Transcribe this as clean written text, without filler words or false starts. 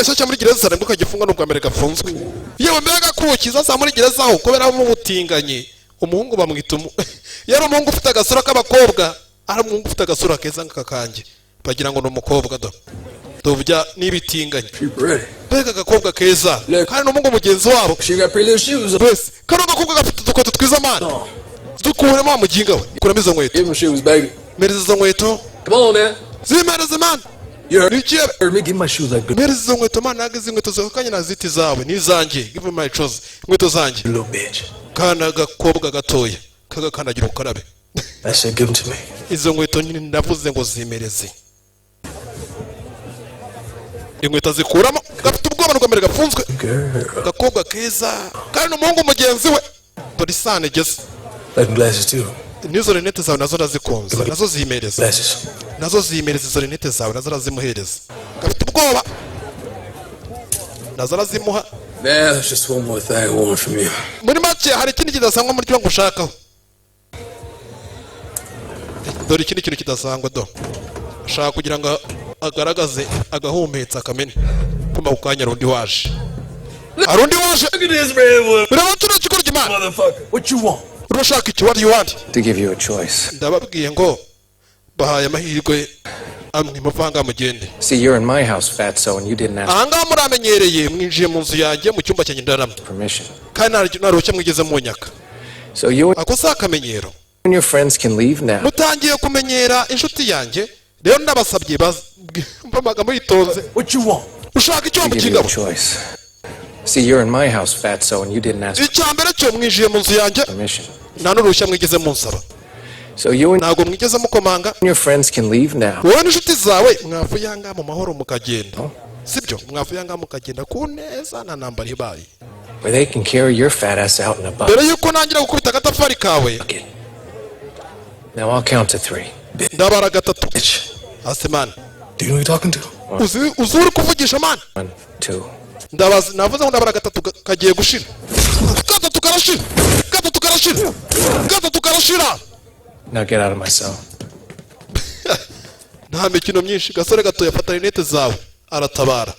gashyashya muri gereza nibwo kagifunga n'ubwa mbere gafunzwe yewe mbega kukiza za muri gereza aho kubera mu butinganye umuhungu bamwita yari umuhungu ufite agasura k'abakobwa ari umuhungu ufite agasura keza nk'akakange bagira ngo n'umukobwa dovya nibitinganye mbega agakobwa keza kandi n'umuhungu mugenzi wabo bese kano gakobwa gafite udukweto twiza mana dukuremo wa muginga we kuramo izo nkweto mereza izo nkweto zimereze mana mereza izo nkweto mana ntabwo izi nkweto zakanye naziti zawe n'izanjye give me my shoes inkweto zanjye kana gakobwa gatoya kagakandagira ukarabe izo nkweto nyine ndavuze ngo zimereze inkweto zikuramo gafite ubwoba n'ubwambere gafunzwe gakobwa keza kandi n'umuhungu mugenzi we dore isano igeze n'izo rinete zawe nazo nazikunze nazo zimereza izo rinete zawe nazo nazimuhereza gafite ubwoba nazo nazimuha muri make hari ikindi kidasangwa muri cyo ngushakaho dore ikindi kintu kidasangwa ushaka kugira ngo agaragaze agahumetse akamene kuma ukanya rundi waje ureba tuno kikora kimana urashaka iki what you want to give you a choice. ndababwiye ngo bahaye amahirwe amwe muvanga mugende. See, you're in my house, Fatso, and you didn't ask ahanga muramenyereye mwinjiye mu nzu yanjye mu cyumba cyanjye ndarama permission. kandi narushye mwigeze mu nyaka So you ako sakamenyero and your friends can leave now. mutangiye kumenyera inshuti yanjye rero ndabasabye mbamaga muyitonze What you want? ushaka icyo To give you a mukigabo choice. See, you're in my house, Fatso, and you didn't ask icyambere cyo mwinjiye mu nzu yanjye permission. nta n'uruhushya mwigeze munsaba So you and ntabwo mwigeze mukomanga your friends can leave now. wowe n'inshuti zawe mwavuyanga mu mahoro mukagenda sibyo mwavuyanga mukagenda ku neza na nambara ibaye Where they can carry your fat ass out in a bucket. dore yuko nangira gukubita agatafari kawe Now I'll count to 3. ndabara gatatu asemana Do you know who you're talking to? uzi uri kuvugisha mana 1, 2. ndabaza navuze ngo ndabara gatatu kagiye gushira gatatu karashira Now get out of my cell. nta mikino myinshi gasore gato yafata rinete zawe aratabara